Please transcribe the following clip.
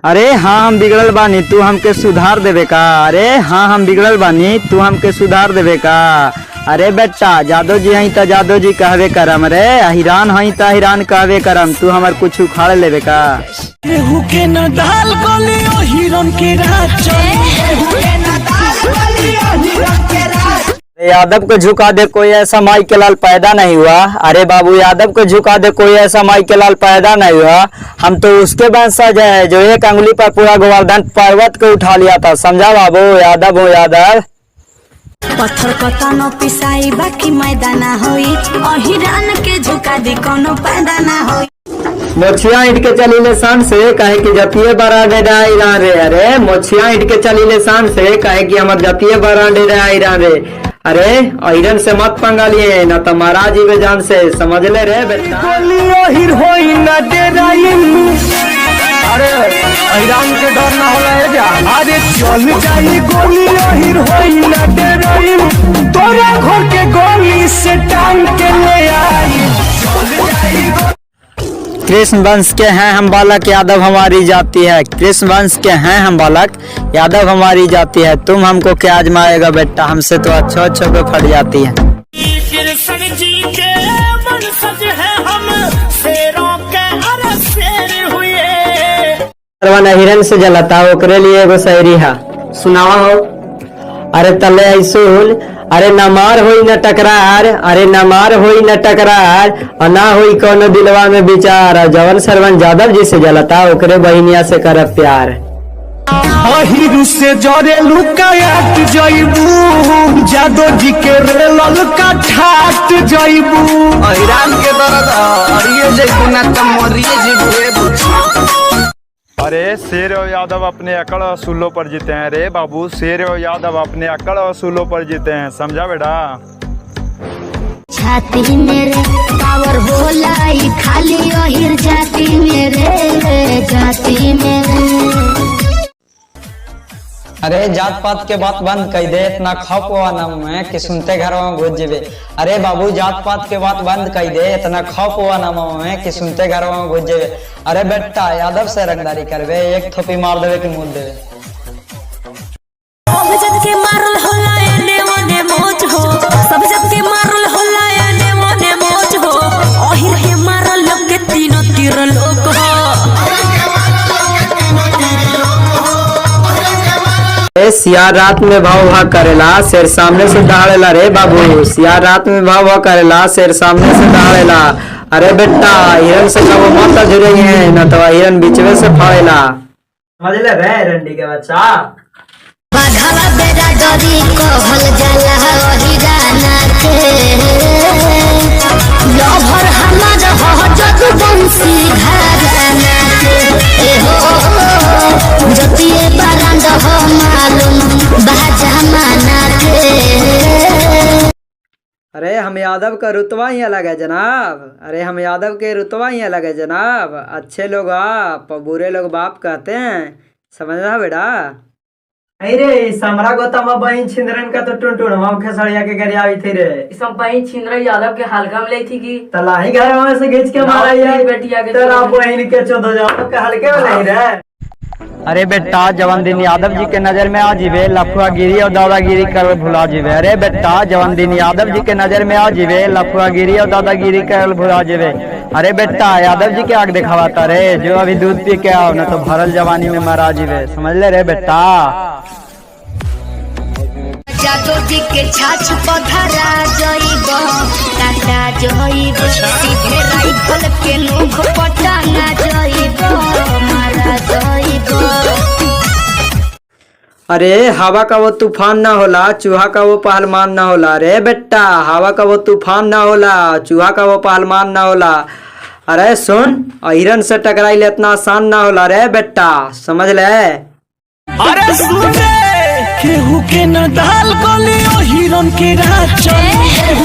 अरे हाँ हम बिगड़ल बानी, तू हमके सुधार देवे का। अरे हाँ हम बिगड़ल बानी, तू हमके सुधार देवे का। अरे बेटा जादव जी हई त जादव जी कहवे करम, रे हिरान हई त हिरान कहवे करम, तू हमार कुछ उखाड़ लेवे का। केहू के न दाल गली ओ हिरन के राज, केहू के न दाल गली ओ हिरन के राज। यादव को झुका दे कोई ऐसा माई के लाल पैदा नहीं हुआ। अरे बाबू यादव को झुका दे कोई ऐसा माई के लाल पैदा नहीं हुआ। हम तो उसके वंशज है जो एक अंगुली पर पूरा गोवर्धन पर्वत को उठा लिया था, समझा बाबू। यादव हो यादव। पत्थर कता न पिसाई बाकी मैदान होई, अहिरान के झुका दी कोनो पैदा ना होई। मोछिया ईट के चलीले शान से कहे कि जतिये बड़ा डेरा ईरान रे। अरे मोछिया ईट के चलीले शान से कहे कि हमर जतिये बड़ा डेरा ईरान रे। अरे आयरन से मत पंगा लिए न तो महाराज जी जान से, समझ ले रे बेटा। गोली ओहिर होई न डेराइन, अरे ईरान के डर ना होला है जा। अरे चल जाई गोली ओहिर होई न डेराइन, तोरा घर के गोली से टांग के ले आई। चल जाई कृष्ण वंश के हैं हम बालक, यादव हमारी जाति है। कृष्ण वंश के हैं हम बालक, यादव हमारी जाति है। तुम हमको क्या आजमाएगा बेटा, हमसे तो अच्छो अच्छो पे फट जाती है। कृष्ण जी के वंशज है हम, शेरों के अरे शेर हुए। हिरन से जलता ओकरे लिए एगो शायरी है, सुनावा हो। अरे तले ऐसुल, अरे न मार होई न टकरार, अरे न मार होई न टकरार, और ना होई कोनो दिलवा में विचार। जवन सरवन जादव जी से जलता ओकरे बहिनिया से कर प्यार। अहिरु से जरे लुकायात जइबू, जादव जी के रेलल का ठाट जइबू। ईरान के दर्द अरिए जइबू ना त मरिए जइबू। अरे शेर और यादव अपने अकड़ असूलों पर जीते हैं। रे बाबू शेर और यादव अपने अकड़ असूलों पर जीते हैं, समझा बेटा। छाती मेरे पावर होला ई खाली ओहिर जाती मेरे, जाती मेरे। अरे जात पात के बात बंद कर दे, इतना खौफ हुआ ना में कि सुनते घर में घुस जेबे। अरे बाबू जात पात के बात बंद कर दे, इतना खौफ हुआ ना में कि सुनते घर में घुस जेबे। अरे बेटा यादव से रंगदारी करबे, एक थोपी मार देवे कि मुंह देवे। सब जब के मारल होला एने ओने मौज हो, सब जब के मारल होला एने ओने मौज हो, ओहिर के मारल लोग के तीनों तीर लोग हो। सियार रात में भाव भाग करेला, शेर सामने से दहाड़ेला। रे बाबू सियार रात में भाव भाग करेला, शेर सामने से दहाड़ेला। अरे बेटा हिरन से कबो मत जुड़े हैं न तो हिरन बीचवे से फाड़ेला, समझ ले रे रंडी के बच्चा। बाघवा बेरा डरी कहल जाला हिराना के, लभर हमार हो जदू बंसी घराना के। ए हो जतिए बरांड हो मालूम बाजा माना के। अरे हम यादव का रुतबा ही अलग है जनाब। अरे हम यादव के रुतबा ही अलग है जनाब। अच्छे लोग आप और बुरे लोग बाप कहते हैं, समझना बेटा। अरे समरा गौतम बहन छिंदरन का तो टुनटुन हम खेसड़िया के घर आई थी रे। इसम बहन छिंदरा यादव के हल्का में ली थी कि तलाही घर में से खींच के मारा ये बेटिया के तेरा बहन के 14 यादव के हल्के में नहीं रे। अरे बेटा जवन दिन यादव जी के नजर में आ जीवे, लफुआ गिरी और दादागिरी कर भुला जीवे। अरे बेटा जवन दिन यादव जी के नजर में आ जीवे, लफुआ गिरी और दादागिरी कर भुला जीवे। अरे बेटा यादव जी के आग दिखावाता रे, जो अभी दूध पी के आओ न तो भरल जवानी में मरा जीवे, समझ ले रे बेटा। जादव जी के छाछ पधरा जइबो, काटा जइबो, सीधे राइफल के नोक पटाना जइबो, मारा जइबो। अरे हवा का वो तूफान ना होला, चूहा का वो पहलवान ना होला। रे बेटा हवा का वो तूफान ना होला, चूहा का वो पहलवान ना होला। अरे सुन हिरन से टकराई ले इतना आसान ना होला रे बेटा, समझ ले। अरे सुन रे, केहू के न दाल गली ओ हिरन के राज, केहू